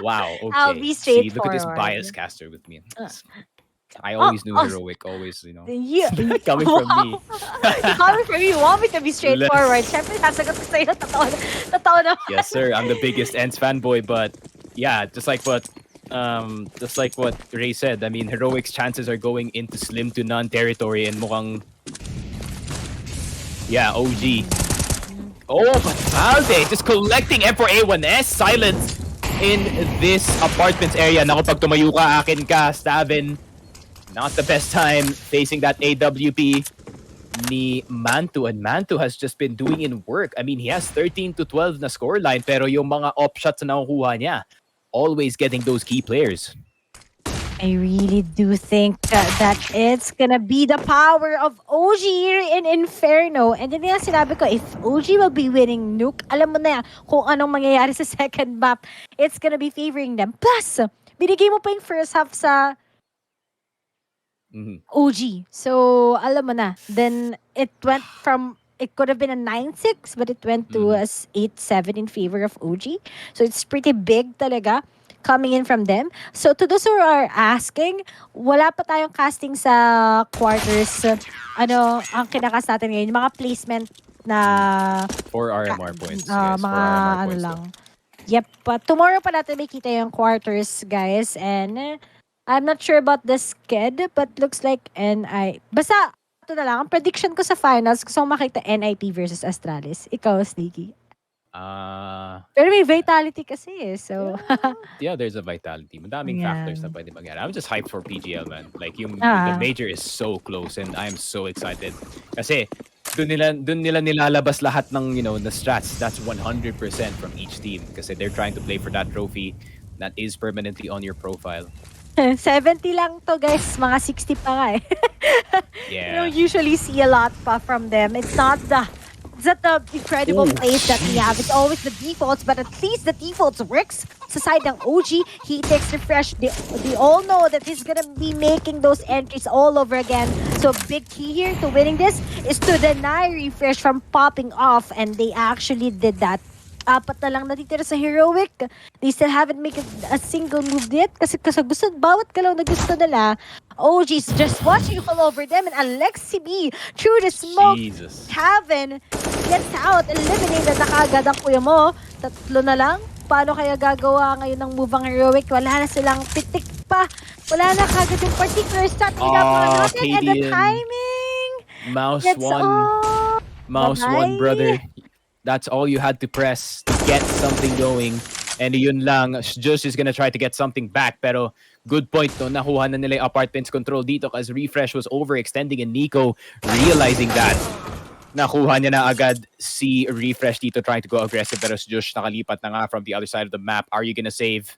Wow, okay. I'll be See, look at this straightforward. bias caster with me. I always knew Heroic, always, you know. Coming from me. Coming from you, you want me to be straightforward. Siyempre, sasagot ko sa'yo. Totoo naman. Yes, sir. I'm the biggest Ents fanboy, but yeah, just like what Ray said, I mean, Heroic's chances are going into slim to none territory and mukhang, yeah, OG. Oh, but Valde just collecting M4A1S. Silent in this apartments area. Naku, pag tumayo ka, akin ka, Staven. Not the best time facing that AWP ni Mantu. And Mantu has just been doing in work. I mean, he has 13-12 na scoreline, pero yung mga op shots na nakukuha niya, always getting those key players. I really do think that it's gonna be the power of OG here in Inferno. And yun nga sinabi ko, if OG will be winning Nuke, alam mo na yan kung anong mangyayari sa second map. It's gonna be favoring them. Plus, binigay mo pa yung first half sa Mhm. OG. So, alam mo na. Then, it went from, it could have been a 9-6, but it went to Mhm. a 8-7 in favor of OG. So, it's pretty big talaga coming in from them. So, to those who are asking, wala pa tayong casting sa quarters. Ano, ang kinakas natin ngayon, yung mga placement na 4 ka- RMR points. Yes, 4 mga RMR ano points lang. though. Yep, but tomorrow pa natin makita yung quarters, guys. And I'm not sure about the sked, but looks like NI. Basta, ito na lang. Ang prediction ko sa finals, gusto ko makita NIP versus Astralis. Ikaw, Sneaky. Pero may vitality kasi eh. So, Yeah, there's a vitality. Madaming factors na yan. pwede mangyari. I'm just hyped for PGL, man. Like, the Ah. major is so close and I'm so excited. Kasi, dun nila nilalabas lahat ng, the strats. That's 100% from each team. Kasi they're trying to play for that trophy that is permanently on your profile. 70 lang to, guys. Mga 60 pa nga eh. You don't Yeah. usually see a lot pa from them. It's not the incredible Oh, plays that we have. It's Jesus. always the defaults, but at least the defaults works. Sa side ng OG, he takes refresh. They all know that he's gonna be making those entries all over again. So big key here to winning this is to deny refresh from popping off, and they actually did that. Apat na lang natitira sa Heroic. They still haven't made a single move yet kasi gusto, bawat galaw na gusto nila, OG's just watching all over them, and Alexi B through the smoke. Jesus. Heaven gets out, eliminated na kagad ang kuya mo. Tatlo na lang. Paano kaya gagawa ngayon ng move ang Heroic? Wala na silang pitik pa. Wala na kagad yung particular start na ginagawa natin. And the KDN. timing Mouse gets one. off. Mouse one, Bye-bye. brother. That's all you had to press to get something going. And yun lang, Just is gonna try to get something back. Pero good point, no? Nakuha na nila yung apartments control dito kasi Refresh was overextending and Nico realizing that. Nakuha niya na agad si Refresh dito trying to go aggressive pero Just nakalipat na nga from the other side of the map. Are you gonna save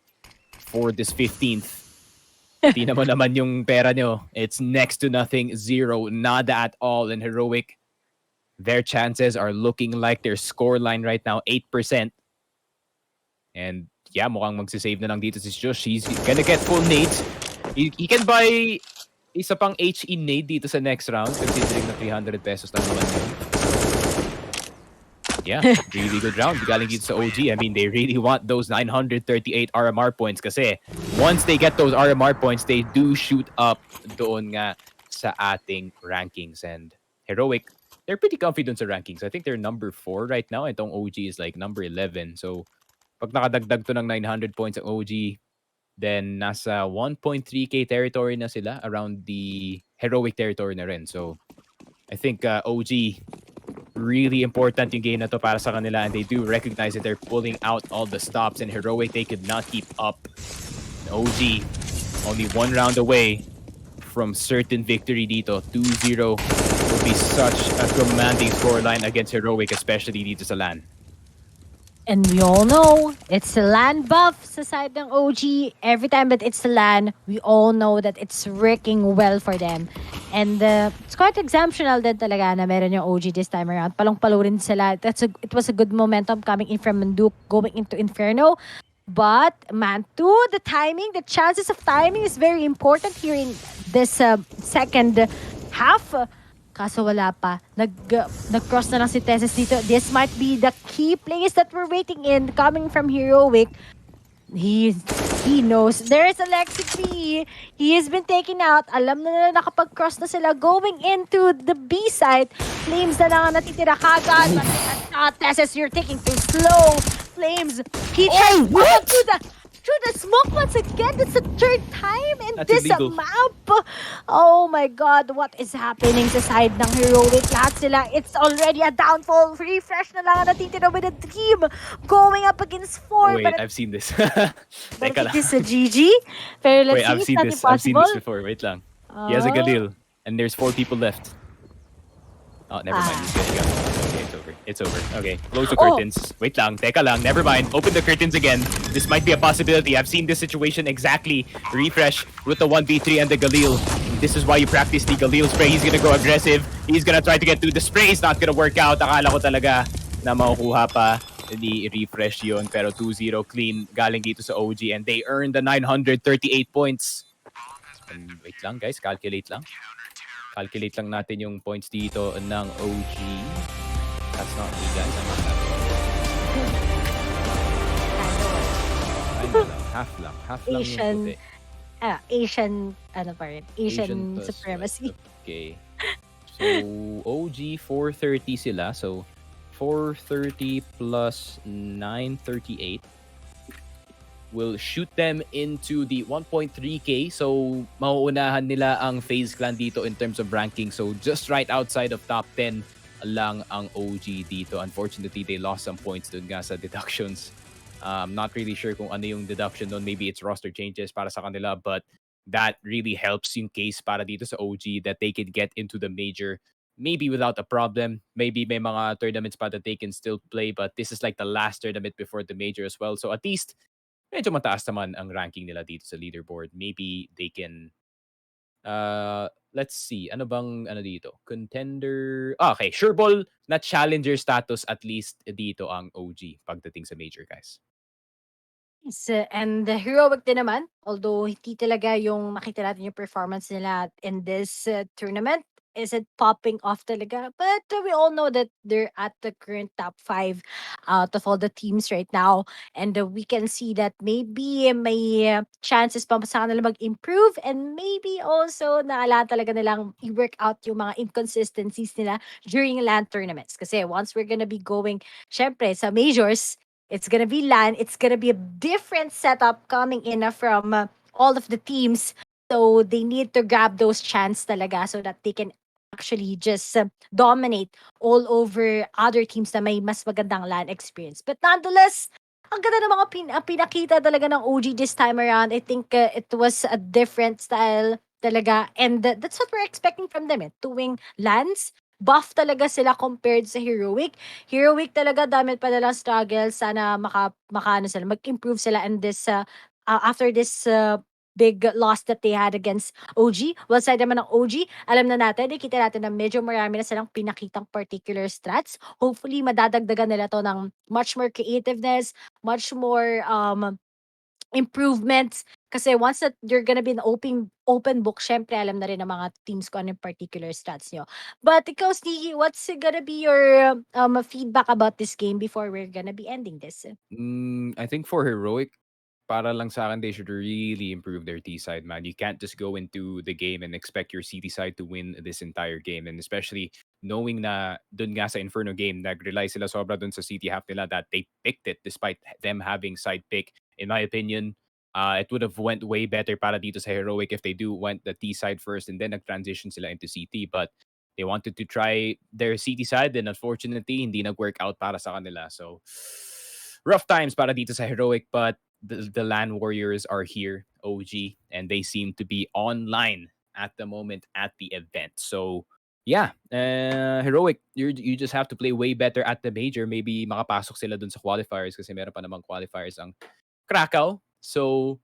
for this 15th? Tina mo naman yung pera nyo. It's next to nothing, zero, nada at all. And Heroic, their chances are looking like their scoreline right now, 8%. And yeah, mukhang magsisave na lang dito si Josh. He's gonna get full nades. He can buy isa pang HE nade dito sa next round considering na 300 pesos lang naman yun. Yeah, really good round. Galing dito sa OG. I mean, they really want those 938 RMR points kasi once they get those RMR points, they do shoot up doon nga sa ating rankings. And Heroic, they're pretty confident sa rankings. I think they're number 4 right now. Itong OG is like number 11. So, pag nakadagdag to ng 900 points ang OG, then nasa 1.3k territory na sila around the Heroic territory na rin. So, I think OG, really important yung game na to para sa kanila, and they do recognize that they're pulling out all the stops, and Heroic, they could not keep up. OG, only one round away from certain victory dito. 2-0 will be such a commanding scoreline against Heroic, especially dito sa LAN. And we all know, it's a LAN buff sa side ng OG. Every time that it's a LAN, we all know that it's working well for them. And it's quite exemptional din talaga na meron yung OG this time around. Palong-palo rin sila. It was a good momentum coming in from Manduk, going into Inferno. But, man, the timing, the chances of timing is very important here in this second half. Kaso wala pa. Nag-cross na lang si Tessus dito. This might be the key plays that we're waiting in coming from Heroic. He knows. There is Alexi P. He has been taken out. Alam na nila nakapag-cross na sila. Going into the B side. Flames na lang ang natitira kagad. But Tessus, you're taking too slow. Flames. He tried through the smoke once again. It's the third time in That's this illegal. map. Oh my God, what is happening sa side ng Heroic? Lahat sila, it's already a downfall. Refresh na lang ang natitira with the team going up against 4. Wait, but I've seen this. but Teka lang. it is a GG. Pero let's Wait, see, I've it's seen not this. I've seen impossible. this before. Wait lang. He has a Galil, and there's 4 people left. Oh, never mind. He's getting up. Okay, it's over. It's over. Okay, close the curtains. Wait lang. Teka lang. Never mind. Open the curtains again. This might be a possibility. I've seen this situation exactly. Refresh with the 1v3 and the Galil. This is why you practice the Galil spray. He's gonna go aggressive. He's gonna try to get through the spray. It's not gonna work out. Akala ko talaga na makukuha pa ni Refresh yun. Pero 2-0 clean galing dito sa OG. And they earned the 938 points. Wait lang guys, calculate lang. Calculate lang natin yung points dito ng OG. That's not me guys, I'm not that Kinda lang, half lang. Half lang yung puti. Asian, Asian, ano pa rin, Asian Asian plus white. supremacy. Okay. So, OG 430 sila. So, 430 plus 938 will shoot them into the 1.3k. So, mauunahan nila ang FaZe Clan dito in terms of ranking. So, just right outside of top 10 lang ang OG dito. Unfortunately, they lost some points dun nga sa deductions. Not really sure kung ano yung deduction doon. Maybe it's roster changes para sa kanila, but that really helps yung case para dito sa OG that they could get into the major maybe without a problem. Maybe may mga tournaments pa that they can still play, but this is like the last tournament before the major as well. So at least medyo mataas naman ang ranking nila dito sa leaderboard. Maybe they can let's see. Ano bang ano dito? Contender. Okay, sure ball na challenger status at least dito ang OG pagdating sa major, guys. Yes, and heroic din naman, although hindi talaga yung makita natin yung performance nila in this tournament isn't popping off talaga. But we all know that they're at the current top 5 out of all the teams right now. And we can see that maybe may chances pa sa kanila mag-improve, and maybe also naalala talaga nilang i-work out yung mga inconsistencies nila during LAN tournaments. Kasi once we're gonna be going, syempre, sa majors, it's gonna be LAN. It's gonna be a different setup coming in from all of the teams. So they need to grab those chance talaga so that they can actually just dominate all over other teams na may mas magandang LAN experience. But nonetheless, ang ganda ng mga pinakita talaga ng OG this time around. I think it was a different style talaga. And that's what we're expecting from them. Tuwing LANs, buff talaga sila compared sa Heroic. Heroic talaga dami pa nilang struggle. Sana ano sila, mag-improve sila in this after this big loss that they had against OG. Well, side naman ng OG, alam na natin, nakita natin na medyo marami na silang pinakitang particular strats. Hopefully, madadagdagan nila to ng much more creativeness, much more improvements. Kasi once that you're gonna be an open book, syempre alam na rin ng mga teams ko ano yung particular stats nyo. But ikaw, Sneaky, what's gonna be your feedback about this game before we're gonna be ending this? I think for Heroic, para lang sa akin, they should really improve their T side, man. You can't just go into the game and expect your CT side to win this entire game. And especially knowing na dun nga sa Inferno game, nag-rely sila sobra dun sa CT half nila that they picked it despite them having side pick. In my opinion, it would have went way better para dito sa Heroic if they do went the T side first and then nag-transition sila into CT. But they wanted to try their CT side and unfortunately, hindi nag-work out para sa kanila. So, rough times para dito sa Heroic, but the LAN Warriors are here, OG, and they seem to be online at the moment at the event. So, yeah, Heroic, you just have to play way better at the major. Maybe makapasok sila dun sa qualifiers kasi meron pa namang qualifiers ang Krakow. So,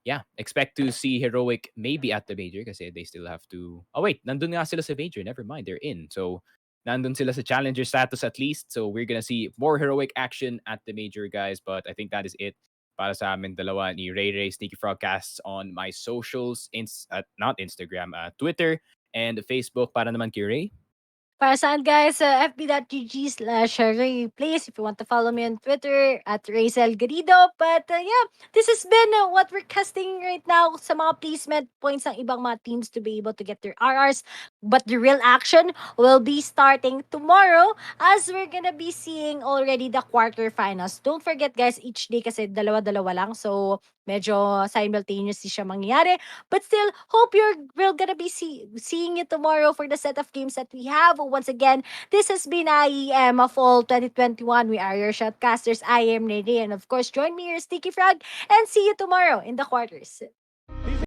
yeah, expect to see Heroic maybe at the major kasi they still have to... Oh wait, nandun nga sila sa major. Never mind, they're in. So, nandun sila sa challenger status at least. So, we're gonna see more Heroic action at the major, guys. But I think that is it para sa amin dalawa ni Ray Ray Sneaky Frogcasts on my socials, not Instagram, Twitter and Facebook. Para naman kay Ray. Para saan guys, fb.gg/replays if you want to follow me on Twitter at Raizel Garrido. But yeah, this has been what we're casting right now sa mga placement points ng ibang mga teams to be able to get their RRs. But the real action will be starting tomorrow as we're gonna be seeing already the quarterfinals. Don't forget guys, each day kasi dalawa-dalawa lang. So medyo simultaneously siya mangyayari. But still, hope we're gonna be seeing you tomorrow for the set of games that we have. Once again, this has been IEM Fall 2021. We are your shotcasters. I am Nene, and of course, join me here, Sticky Frog, and see you tomorrow in the quarters.